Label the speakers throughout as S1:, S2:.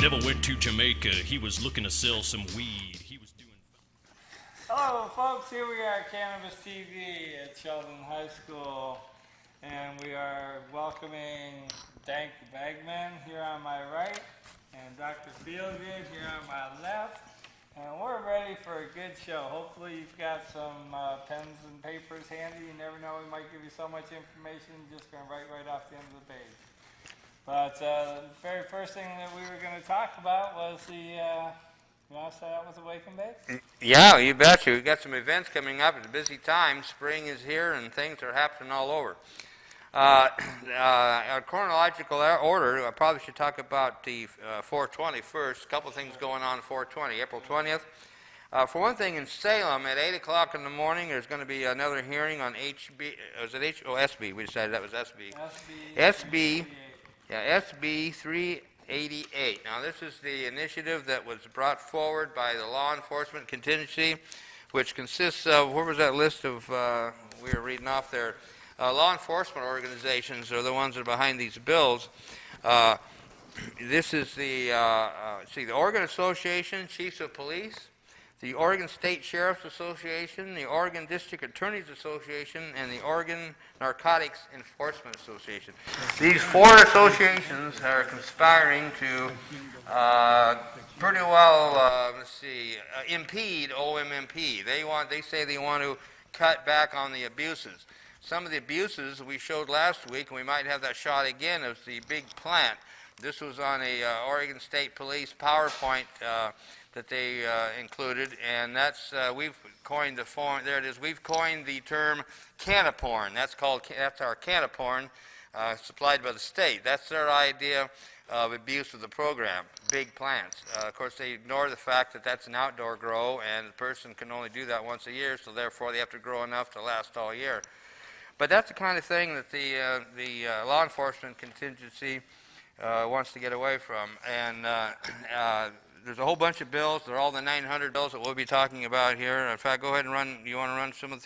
S1: devil went to Jamaica. He was looking to sell some weed. He was doing.
S2: Hello, folks. Here we are at Cannabis TV at Sheldon High School, and we are welcoming Dank here on my right, and Dr. Feelgood here on my left. And we're ready for a good show. Hopefully you've got some pens and papers handy. You never know, we might give you so much information, just going to write right off the end of the page. But the very first thing that we were going to talk about was the, you want to start out with the Wake and Bake?
S3: Yeah, you betcha. We've got some events coming up. It's a busy time. Spring is here and things are happening all over. Our chronological order, I probably should talk about the 420 first. A couple of things going on 420, April 20th. For one thing, in Salem at 8 o'clock in the morning, there's going to be another hearing on SB. We decided that was SB. SB 388. Now, this is the initiative that was brought forward by the law enforcement contingency, which consists of, where was that list of, we were reading off there, law enforcement organizations are the ones that are behind these bills. This is the Oregon Association, Chiefs of Police, the Oregon State Sheriff's Association, the Oregon District Attorneys Association, and the Oregon Narcotics Enforcement Association. These four associations are conspiring to pretty well, impede OMMP. They say they want to cut back on the abuses. Some of the abuses we showed last week, and we might have that shot again, of the big plant. This was on a Oregon State Police PowerPoint that they included, and that's we've coined the form. There it is. We've coined the term cannaporn. That's our cannaporn supplied by the state. That's their idea of abuse of the program. Big plants. Of course, they ignore the fact that that's an outdoor grow, and the person can only do that once a year. So therefore, they have to grow enough to last all year. But that's the kind of thing that the law enforcement contingency wants to get away from. And there's a whole bunch of bills. They're all the 900 bills that we'll be talking about here. In fact, go ahead and run. You want to run some of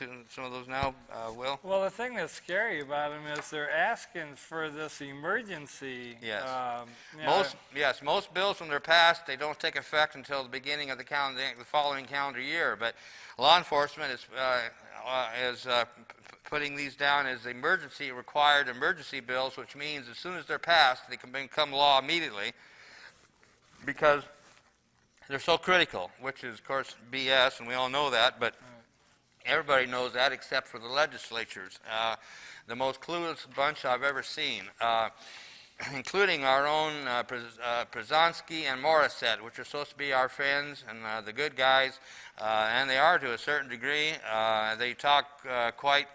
S3: those now, Will?
S2: Well, the thing that's scary about them is they're asking for this emergency.
S3: Yes. Most bills, when they're passed, they don't take effect until the beginning of the following calendar year. But law enforcement is putting these down as required emergency bills, which means as soon as they're passed, they can become law immediately because they're so critical, which is, of course, BS, and we all know that, but everybody knows that except for the legislatures. The most clueless bunch I've ever seen, including our own Przanski and Morissette, which are supposed to be our friends and the good guys, and they are to a certain degree. They talk quite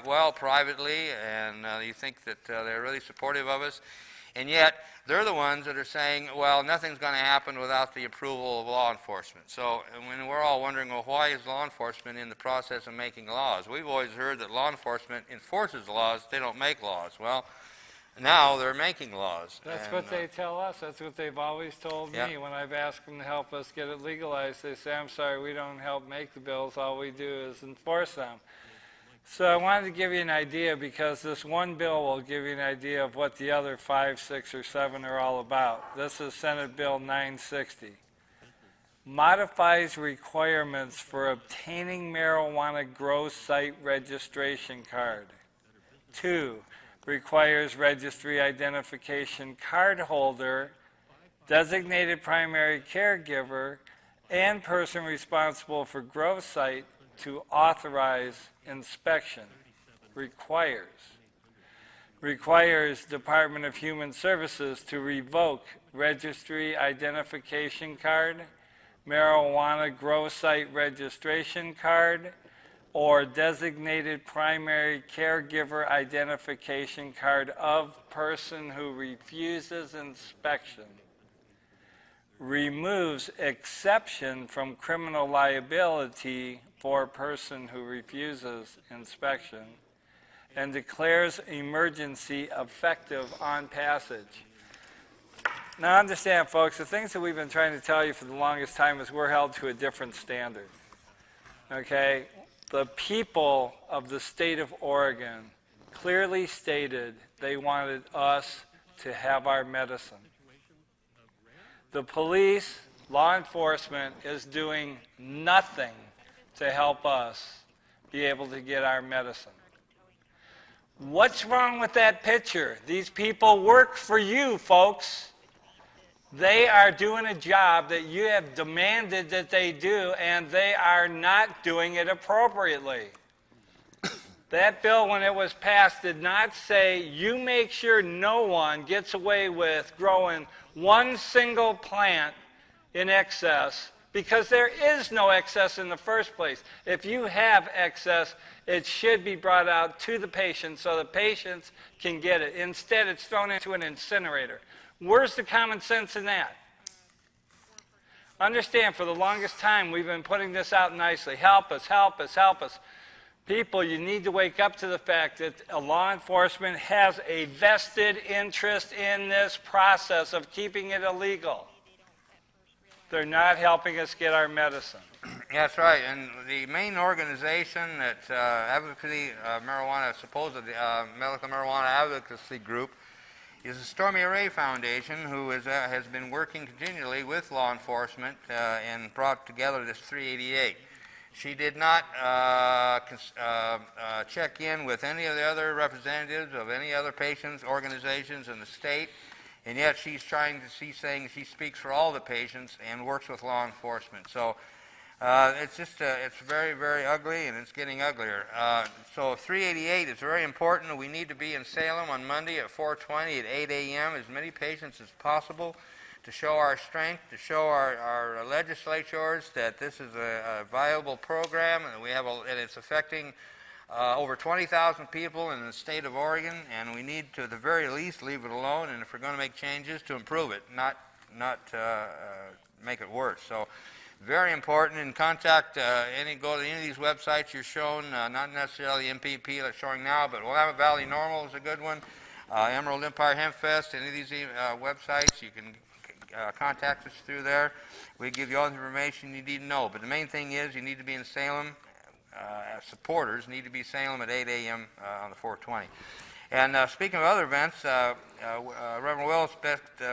S3: well privately, and you think that they're really supportive of us. And yet, they're the ones that are saying, well, nothing's going to happen without the approval of law enforcement. So when we're all wondering, well, why is law enforcement in the process of making laws? We've always heard that law enforcement enforces laws, they don't make laws. Well, now they're making laws.
S2: That's what they tell us. That's what they've always told me. When I've asked them to help us get it legalized, they say, I'm sorry, we don't help make the bills. All we do is enforce them. So I wanted to give you an idea, because this one bill will give you an idea of what the other 5, 6, or 7 are all about. This is Senate Bill 960. Modifies requirements for obtaining marijuana grow site registration card. 2. Requires registry identification card holder, designated primary caregiver, and person responsible for grow site to authorize inspection. Requires Department of Human Services to revoke registry identification card, marijuana grow site registration card, or designated primary caregiver identification card of person who refuses inspection. Removes exception from criminal liability for person who refuses inspection, and declares emergency effective on passage. Now understand, folks, the things that we've been trying to tell you for the longest time is we're held to a different standard. Okay? The people of the state of Oregon clearly stated they wanted us to have our medicine. The police, law enforcement is doing nothing to help us be able to get our medicine. What's wrong with that picture? These people work for you, folks. They are doing a job that you have demanded that they do, and they are not doing it appropriately. That bill, when it was passed, did not say you make sure no one gets away with growing one single plant in excess, because there is no excess in the first place. If you have excess, it should be brought out to the patient so the patients can get it. Instead, it's thrown into an incinerator. Where's the common sense in that? Understand, for the longest time, we've been putting this out nicely. Help us, help us, help us. People, you need to wake up to the fact that law enforcement has a vested interest in this process of keeping it illegal. They're not helping us get our medicine.
S3: That's right, and the main organization that advocacy marijuana, supposedly medical marijuana advocacy group, is the Stormy Ray Foundation, who has been working continually with law enforcement and brought together this 388. She did not check in with any of the other representatives of any other patients' organizations in the state, and yet she's saying she speaks for all the patients and works with law enforcement. So it's very, very ugly, and it's getting uglier. So 388 is very important. We need to be in Salem on Monday at 4:20 at 8 a.m. as many patients as possible, to show our strength, to show our legislators that this is a viable program, and and it's affecting over 20,000 people in the state of Oregon, and we need to, at the very least, leave it alone, and if we're going to make changes, to improve it, not make it worse. So, very important. And contact go to any of these websites you're shown, not necessarily MPP that's showing now, but Willamette Valley Normal is a good one. Emerald Empire Hemp Fest, any of these websites, you can contact us through there. We give you all the information you need to know. But the main thing is you need to be in Salem. Supporters need to be Salem at 8 a.m. On the 420. And speaking of other events, Reverend Willis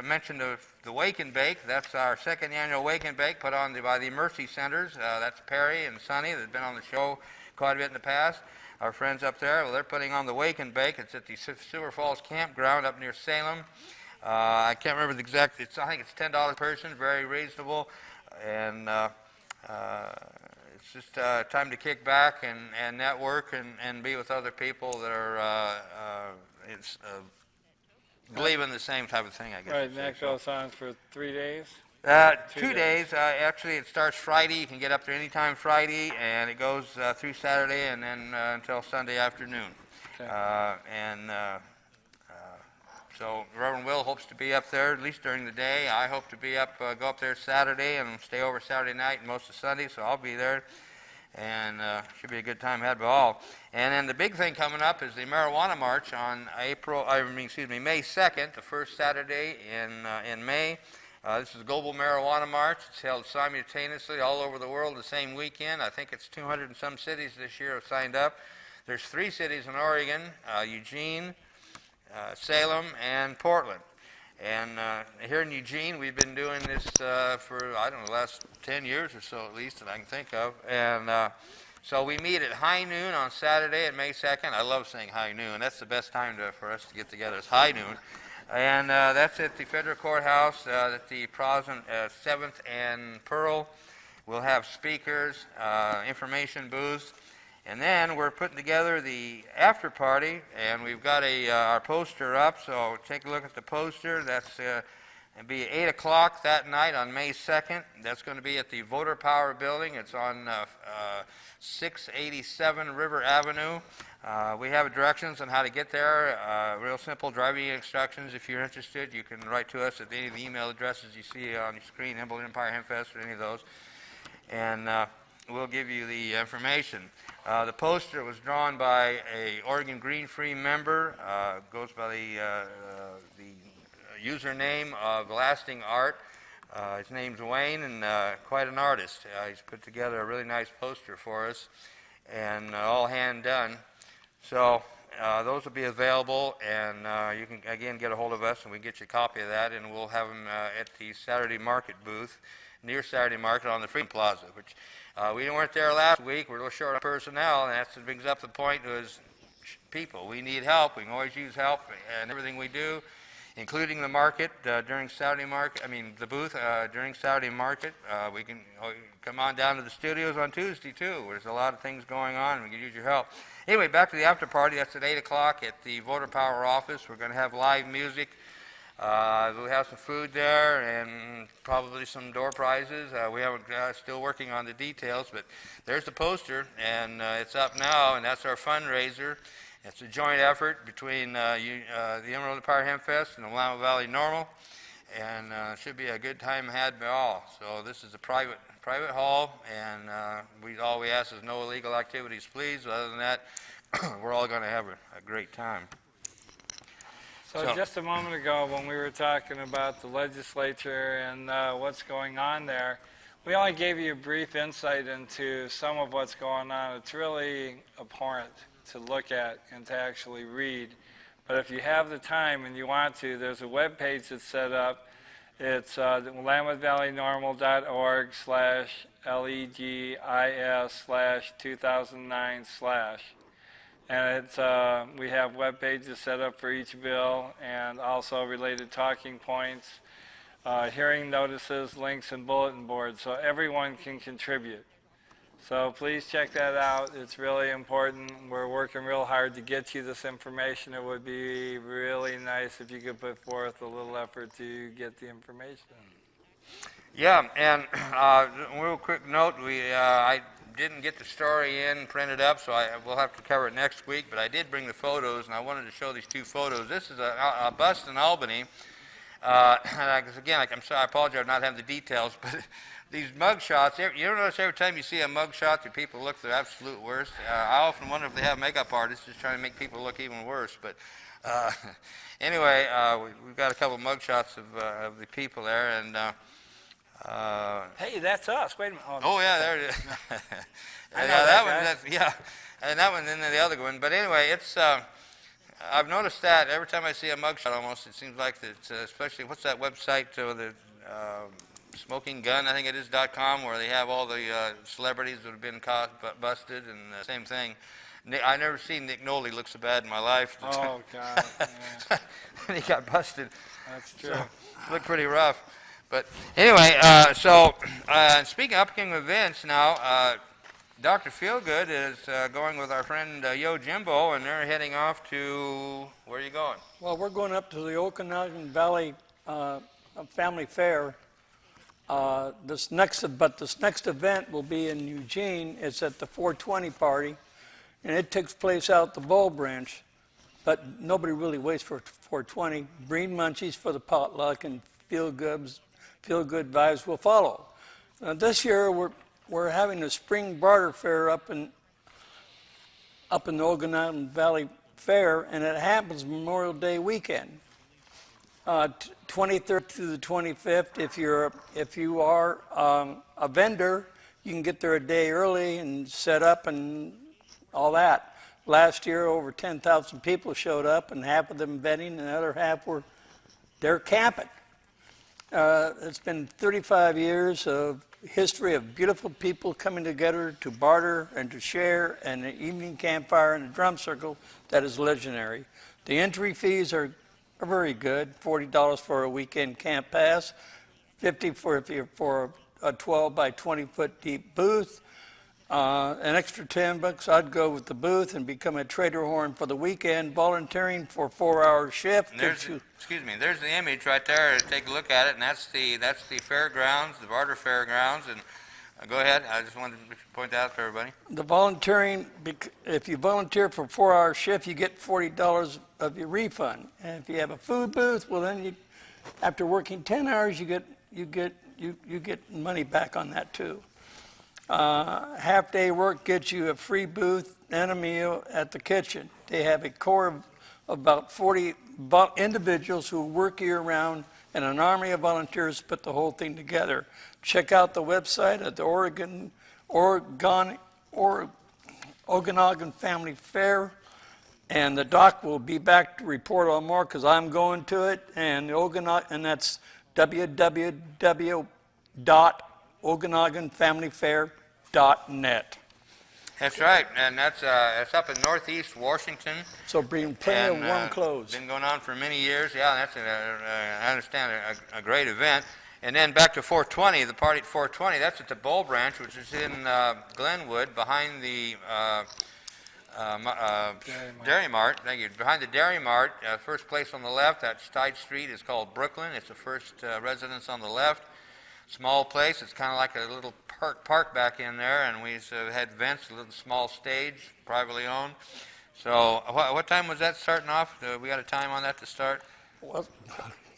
S3: mentioned the Wake and Bake. That's our second annual Wake and Bake put on by the Mercy Centers. That's Perry and Sonny that have been on the show quite a bit in the past. Our friends up there, well, they're putting on the Wake and Bake. It's at the Silver Falls Campground up near Salem. I can't remember the exact, I think it's $10 a person, very reasonable, and it's just time to kick back and network and be with other people that are believe in the same type of thing, I guess.
S2: Right, and that goes on for 3 days?
S3: 2 days. Actually, it starts Friday. You can get up there anytime Friday, and it goes through Saturday and then until Sunday afternoon.
S2: Okay.
S3: So Reverend Will hopes to be up there at least during the day. I hope to be up, go up there Saturday and stay over Saturday night and most of Sunday, so I'll be there. And should be a good time had by all. And then the big thing coming up is the Marijuana March on May 2nd, the first Saturday in May. This is a global marijuana march. It's held simultaneously all over the world the same weekend. I think it's 200 and some cities this year have signed up. There's 3 cities in Oregon, Eugene, Salem, and Portland. And here in Eugene, we've been doing this for, I don't know, the last 10 years or so at least that I can think of. And so we meet at high noon on Saturday at May 2nd. I love saying high noon. That's the best time for us to get together, is high noon. And that's at the Federal Courthouse at the 7th and Pearl. We'll have speakers, information booths. And then we're putting together the after party, and we've got our poster up, so take a look at the poster. That's it'll be 8 o'clock that night on May 2nd. That's going to be at the Voter Power Building. It's on 687 River Avenue. We have directions on how to get there, real simple driving instructions. If you're interested, you can write to us at any of the email addresses you see on your screen, Emerald Empire Hemp Fest or any of those, and we'll give you the information. The poster was drawn by a Oregon Green Free member, goes by the username of Lasting Art. His name's Wayne, and quite an artist. He's put together a really nice poster for us, and all hand done. So those will be available, and you can again get a hold of us, and we get you a copy of that, and we'll have them at the Saturday Market booth near Saturday Market on the Freedom Plaza. Which we weren't there last week. We're a little short on personnel, and that brings up the point: is people. We need help. We can always use help in everything we do, including the market during Saturday Market. I mean, the booth during Saturday Market. We can come on down to the studios on Tuesday too. There's a lot of things going on, and we can use your help. Anyway, back to the after party. That's at 8 o'clock at the Voter Power office. We're going to have live music. We'll have some food there and probably some door prizes. We haven't still working on the details, but there's the poster, and it's up now, and that's our fundraiser. It's a joint effort between the Emerald Empire Hemp Fest and the Willamette Valley Normal, and it should be a good time had by all. So this is a private hall, and all we ask is no illegal activities, please. Other than that, we're all going to have a great time.
S2: So just a moment ago, when we were talking about the legislature and what's going on there, we only gave you a brief insight into some of what's going on. It's really abhorrent to look at and to actually read. But if you have the time and you want to, there's a web page that's set up. It's WillametteValleyNormal.org/LEGIS/2009/. And it's, we have web pages set up for each bill and also related talking points, hearing notices, links, and bulletin boards, so everyone can contribute. So please check that out. It's really important. We're working real hard to get you this information. It would be really nice if you could put forth a little effort to get the information.
S3: Yeah, and real quick note, I didn't get the story in printed up, so we'll have to cover it next week, but I did bring the photos, and I wanted to show these two photos. This is a bust in Albany. And again, I'm sorry, I apologize for not having the details, but these mug shots, you don't notice every time you see a mug shot, the people look the absolute worst. I often wonder if they have makeup artists just trying to make people look even worse. But anyway, we've got a couple mug shots of the people there, and
S2: hey, that's us. Wait a minute.
S3: oh yeah, there it is. And that one, and that one, and then the other one. But anyway, it's. I've noticed that every time I see a mugshot, almost it seems like it's especially what's that website the Smoking Gun, I think it is .com, where they have all the celebrities that have been caught busted, and the same thing. I never seen Nick Nolte look so bad in my life.
S2: Oh God! Yeah.
S3: He got busted.
S2: That's true.
S3: So, looked pretty rough. But anyway, speaking of upcoming events now. Dr. Feelgood is going with our friend Yo Jimbo, and they're heading off to, where are you going?
S4: Well, we're going up to the Okanagan Family Faire. This next event will be in Eugene. It's at the 420 party, and it takes place out the Bull Branch, but nobody really waits for 420. Green munchies for the potluck, and feel good vibes will follow. This year, we're having a spring barter fair up in the Okanagan Family Faire, and it happens Memorial Day weekend, 23rd through the 25th. If you are a vendor, you can get there a day early and set up and all that. Last year, over 10,000 people showed up, and half of them vending, and the other half were there camping. It's been 35 years of history of beautiful people coming together to barter and to share, and an evening campfire and a drum circle that is legendary. The entry fees are very good. $40 for a weekend camp pass, $50 for a 12 by 20 foot deep booth. An extra $10, I'd go with the booth and become a trader horn for the weekend. Volunteering for 4-hour shift.
S3: Excuse me, there's the image right there. Take a look at it, and that's the fairgrounds, the barter fairgrounds. And go ahead. I just wanted to point that out to everybody.
S4: The volunteering, if you volunteer for a 4-hour shift, you get $40 of your refund. And if you have a food booth, well then after working 10 hours, you get money back on that too. Half-day work gets you a free booth and a meal at the kitchen. They have a core of about 40 individuals who work year-round, and an army of volunteers put the whole thing together. Check out the website at the Okanagan Family Faire, And the doc will be back to report on more because I'm going to it. And and that's www.okanaganfamilyfair.net.
S3: That's right, and that's up in Northeast Washington.
S4: So bring plenty of warm clothes.
S3: Been going on for many years. Yeah, that's I understand a great event. And then back to 420, the party at 420. That's at the Bull Branch, which is in Glenwood, behind the Dairy Mart. Thank you. Behind the Dairy Mart, first place on the left. That side street is called Brooklyn. It's the first residence on the left. Small place. It's kind of like a little park back in there, and we had vents, a little small stage, privately owned. So what time was that starting off? We got a time on that to start?
S4: Well,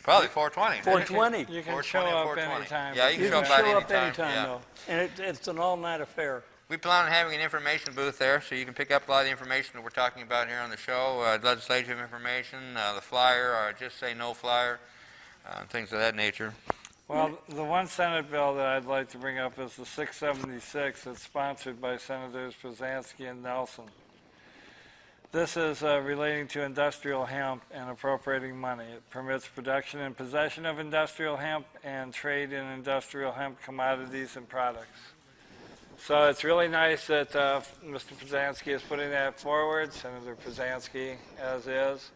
S3: probably 4:20.
S4: 4:20.
S2: You can show up anytime.
S3: Yeah, you can show up anytime. Yeah.
S4: Though. And it's an all-night affair.
S3: We plan on having an information booth there, so you can pick up a lot of the information that we're talking about here on the show, legislative information, the flyer, or just say no flyer, things of that nature.
S2: Well, the one Senate bill that I'd like to bring up is the 676 that's sponsored by Senators Pruzansky and Nelson. This is relating to industrial hemp and appropriating money. It permits production and possession of industrial hemp and trade in industrial hemp commodities and products. So it's really nice that Mr. Pruzansky is putting that forward, Senator Pruzansky as is.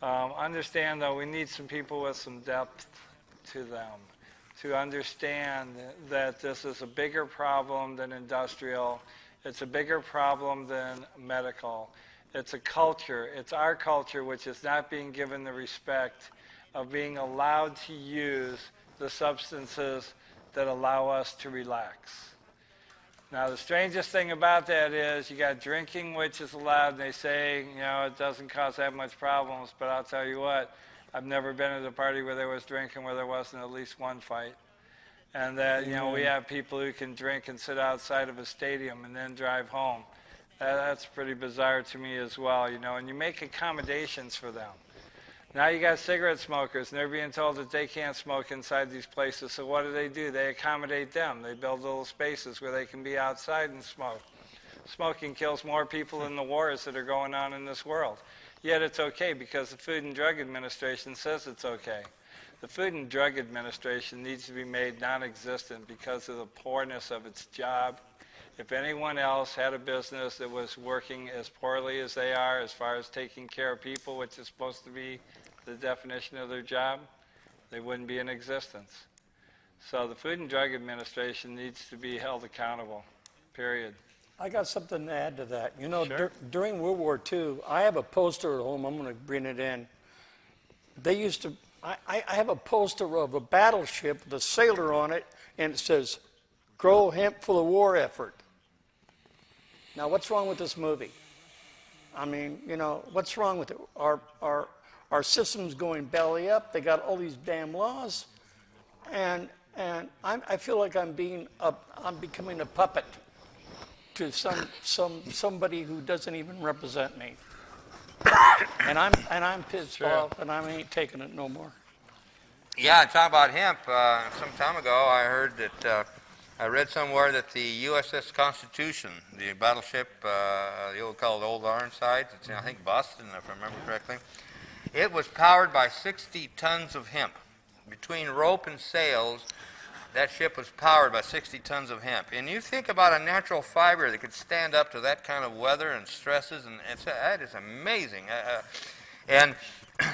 S2: Understand, though, we need some people with some depth to them to understand that this is a bigger problem than industrial. It's a bigger problem than medical. It's a culture. It's our culture which is not being given the respect of being allowed to use the substances that allow us to relax. Now, the strangest thing about that is you got drinking, which is allowed, and they say, you know, it doesn't cause that much problems, but I'll tell you what, I've never been at a party where there was drinking where there wasn't at least one fight. And that, you know, we have people who can drink and sit outside of a stadium and then drive home. That's pretty bizarre to me as well, you know, and you make accommodations for them. Now you got cigarette smokers, and they're being told that they can't smoke inside these places, so what do? They accommodate them. They build little spaces where they can be outside and smoke. Smoking kills more people than the wars that are going on in this world. Yet it's okay because the Food and Drug Administration says it's okay. The Food and Drug Administration needs to be made non-existent because of the poorness of its job. If anyone else had a business that was working as poorly as they are as far as taking care of people, which is supposed to be the definition of their job, they wouldn't be in existence. So the Food and Drug Administration needs to be held accountable, period.
S4: I got something to add to that. You know,
S2: Sure.
S4: During World War II, I have a poster at home. I'm going to bring it in. They used to, I have a poster of a battleship with a sailor on it, and it says, "Grow hemp for the war effort." Now, what's wrong with this movie? I mean, you know, what's wrong with it? Our system's going belly up. They got all these damn laws, and I feel like I'm becoming a puppet to somebody who doesn't even represent me, and I'm pissed off, and I ain't taking it no more.
S3: Yeah, talking about hemp, some time ago I heard that, I read somewhere that the USS Constitution, the battleship, the old called Old Ironsides, it's in, I think, Boston, if I remember correctly, it was powered by 60 tons of hemp. Between rope and sails, that ship was powered by 60 tons of hemp. And you think about a natural fiber that could stand up to that kind of weather and stresses, and that is amazing. And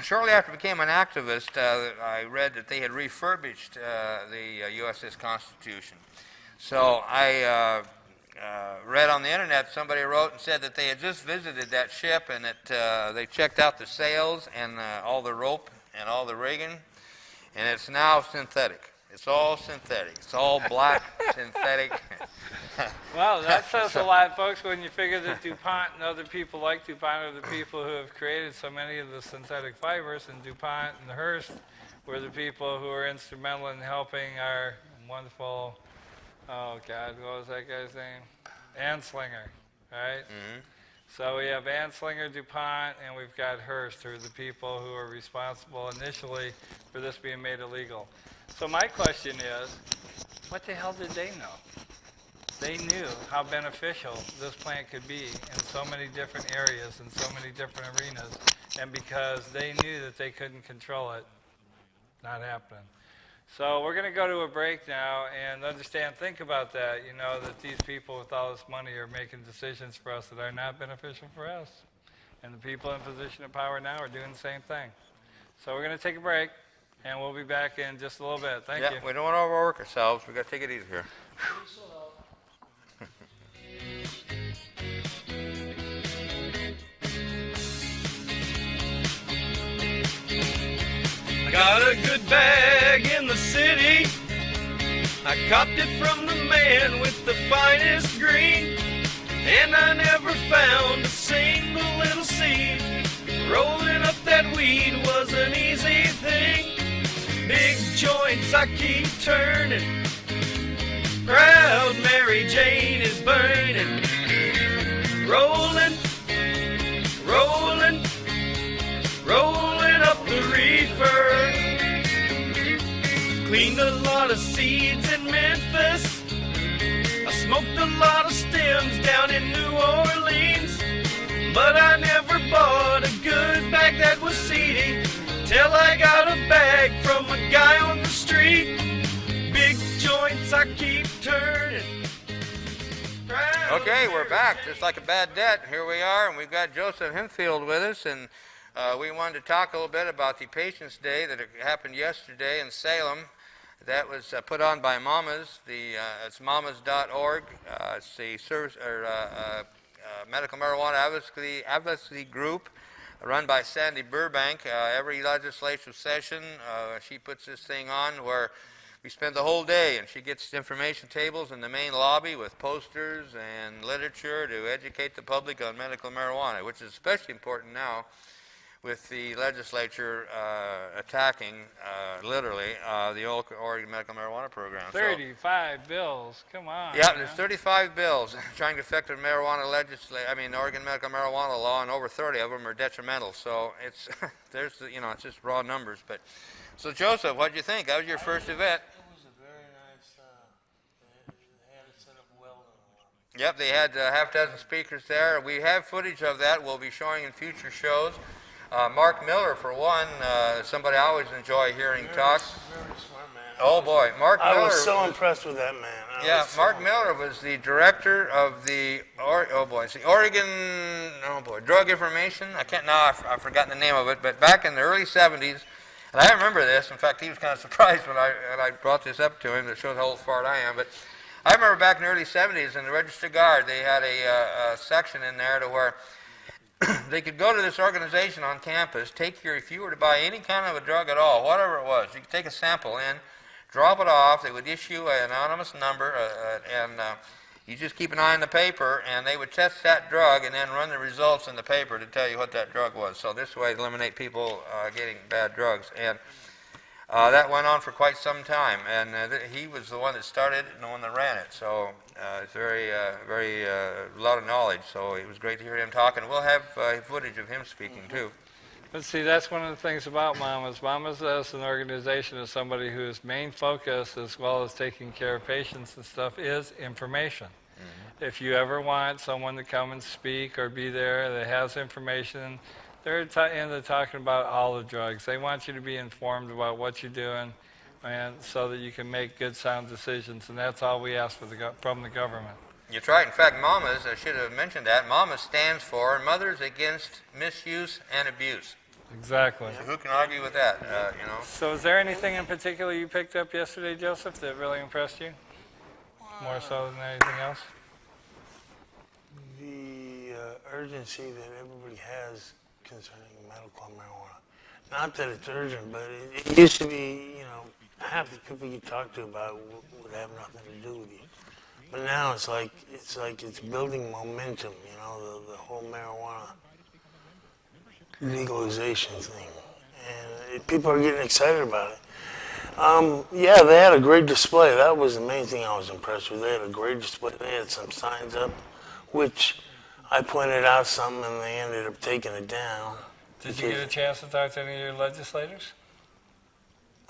S3: shortly after I became an activist, I read that they had refurbished the USS Constitution. So I read on the internet, somebody wrote and said that they had just visited that ship and that they checked out the sails and all the rope and all the rigging, and it's now synthetic. It's all synthetic. It's all black synthetic.
S2: Well, that says a lot, folks, when you figure that DuPont and other people like DuPont are the people who have created so many of the synthetic fibers, and DuPont and Hearst were the people who were instrumental in helping our wonderful, oh God, what was that guy's name? Anslinger, right? Mm-hmm. So we have Anslinger, DuPont, and we've got Hearst, who are the people who are responsible initially for this being made illegal. So my question is, what the hell did they know? they knew how beneficial this plant could be in so many different areas and so many different arenas, and because they knew that they couldn't control it, not happening. So we're going to go to a break now and understand, think about that, you know, that these people with all this money are making decisions for us that are not beneficial for us. And the people in position of power now are doing the same thing. So we're going to take a break, and we'll be back in just a little bit. Thank you.
S3: Yeah, we don't want to overwork ourselves. We've got to take it easy here.
S1: Got a good bag in the city. I copped it from the man with the finest green, and I never found a single little seed. Rolling up that weed was an easy thing. Big joints I keep turning. Proud Mary Jane is burning. Rolling, rolling, rolling up the reefer. Cleaned a lot of seeds in Memphis. I smoked a lot of stems down in New Orleans. But I never bought a good bag that was seedy till I got a bag from a guy on the street. Big joints I keep turning.
S3: Okay, we're back, just like a bad debt. Here we are, and we've got Joseph Hempfield with us, and we wanted to talk a little bit about the Patients' Day that happened yesterday in Salem. That was put on by Mamas. It's mamas.org. It's the service medical marijuana advocacy group run by Sandy Burbank. Every legislative session, she puts this thing on where we spend the whole day, and she gets information tables in the main lobby with posters and literature to educate the public on medical marijuana, which is especially important now with the legislature attacking, literally, the Oregon Medical Marijuana Program.
S2: 35 bills, come on.
S3: Yeah, there's 35 bills trying to affect the marijuana Oregon Medical Marijuana law, and over 30 of them are detrimental. So it's there's it's just raw numbers. But so Joseph, what did you think? That was your first event.
S5: It was a very nice. They had it set up well.
S3: Yep, they had half dozen speakers there. We have footage of that. We'll be showing in future shows. Mark Miller, for one, somebody I always enjoy hearing talk.
S5: Very smart man.
S3: Oh boy, Mark Miller.
S5: I was so impressed with that man.
S3: Mark Miller was the director of the Oregon Drug Information. I've forgotten the name of it, but back in the early 70s, and I remember this. In fact, he was kind of surprised when I brought this up to him. That shows how old fart I am. But I remember back in the early 70s in the Register Guard, they had a section in there to where they could go to this organization on campus, if you were to buy any kind of a drug at all, whatever it was, you could take a sample in, drop it off, they would issue an anonymous number, and you just keep an eye on the paper, and they would test that drug and then run the results in the paper to tell you what that drug was. So this way, eliminate people getting bad drugs. And that went on for quite some time, and he was the one that started and the one that ran it. So it's very a lot of knowledge. So it was great to hear him talk, and we'll have footage of him speaking too.
S2: But see, that's one of the things about Mamas. Mamas as an organization is somebody whose main focus, as well as taking care of patients and stuff, is information. Mm-hmm. If you ever want someone to come and speak or be there that has information, they're talking about all the drugs. They want you to be informed about what you're doing, and so that you can make good, sound decisions. And that's all we ask from the government.
S3: You're right. In fact, Mamas, I should have mentioned that. Mamas stands for Mothers Against Misuse and Abuse.
S2: Exactly.
S3: So who can argue with that?
S2: So is there anything in particular you picked up yesterday, Joseph, that really impressed you? More so than anything else?
S5: The urgency that everybody has concerning medical marijuana. Not that it's urgent, but it used to be, half the people you talk to about would have nothing to do with you. But now it's like it's building momentum, the whole marijuana legalization thing. And people are getting excited about it. They had a great display. That was the main thing I was impressed with. They had a great display. They had some signs up, which I pointed out something and they ended up taking it down.
S2: Did you get a chance to talk to any of your legislators?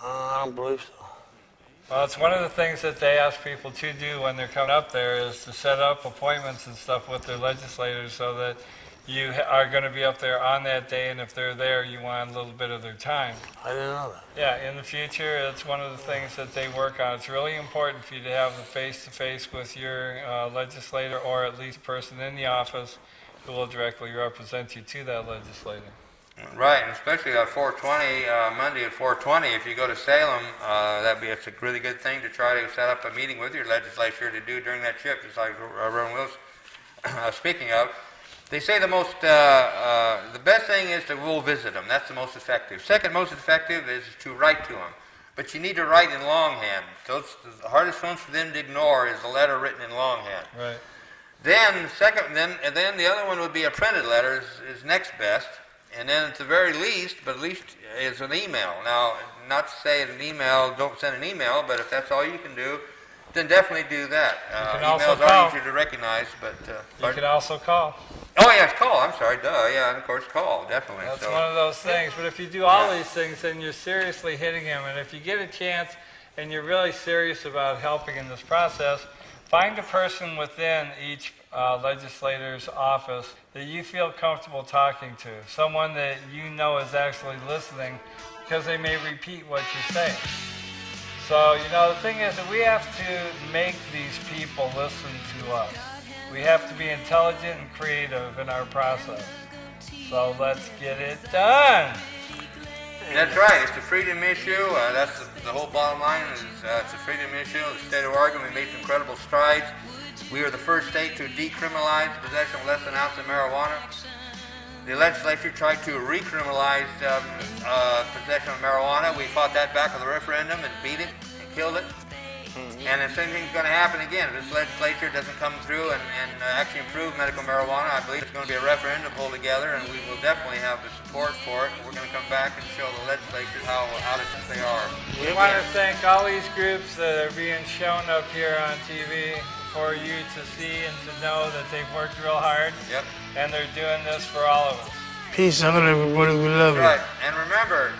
S5: I don't believe so.
S2: Well, it's one of the things that they ask people to do when they're coming up there is to set up appointments and stuff with their legislators so that you are going to be up there on that day, and if they're there, you want a little bit of their time.
S5: I didn't know that.
S2: Yeah, in the future, it's one of the things that they work on. It's really important for you to have the face-to-face with your legislator, or at least a person in the office who will directly represent you to that legislator.
S3: Right, and especially at 420, Monday at 420, if you go to Salem, it's a really good thing to try to set up a meeting with your legislature to do during that trip, just like Reverend Will's speaking of. They say the best thing is to go visit them. That's the most effective. Second most effective is to write to them. But you need to write in longhand. The hardest ones for them to ignore is the letter written in longhand.
S2: Right.
S3: Then the other one would be a printed letter is next best. And then at the very least, but at least is an email. Now, not to say an email, don't send an email, but if that's all you can do, then definitely do that. Emails are easier to recognize, but...
S2: you can also call.
S3: Oh, yes, call. I'm sorry. Duh. Yeah, and of course, call. Definitely.
S2: That's one of those things. But if you do all these things, then you're seriously hitting him. And if you get a chance and you're really serious about helping in this process, find a person within each legislator's office that you feel comfortable talking to. Someone that you know is actually listening, because they may repeat what you say. So, the thing is that we have to make these people listen to us. We have to be intelligent and creative in our process. So let's get it done.
S3: That's right. It's a freedom issue. That's the whole bottom line. It's a freedom issue. In the state of Oregon, we made incredible strides. We are the first state to decriminalize possession of less than an ounce of marijuana. The legislature tried to recriminalize possession of marijuana. We fought that back with a referendum and beat it and killed it. And the same thing's going to happen again. If this legislature doesn't come through and actually improve medical marijuana, I believe it's going to be a referendum pulled together, and we will definitely have the support for it. We're going to come back and show the legislature how out of touch they are.
S2: We want to thank all these groups that are being shown up here on TV for you to see and to know that they've worked real hard.
S3: Yep.
S2: And they're doing this for all of us.
S5: Peace out, everybody. We love you.
S3: Right. And remember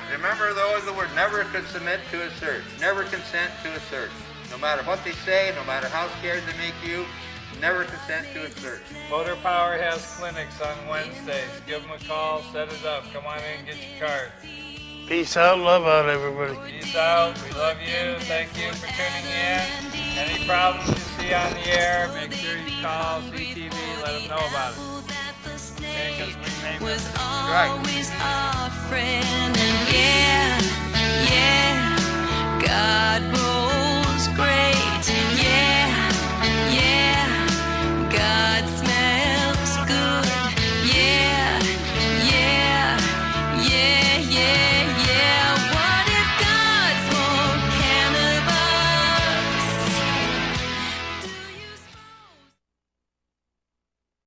S3: though, the word never could submit to a search. Never consent to a search. No matter what they say, no matter how scared they make you, never consent to a search.
S2: Voter Power has clinics on Wednesdays. Give them a call, set it up. Come on in and get your card.
S5: Peace out, love out, everybody.
S2: Peace out. We love you. Thank you for tuning in. Any problems you see on the air, make sure you call CTV, let them know about it. Okay, because we may miss it.
S3: Right.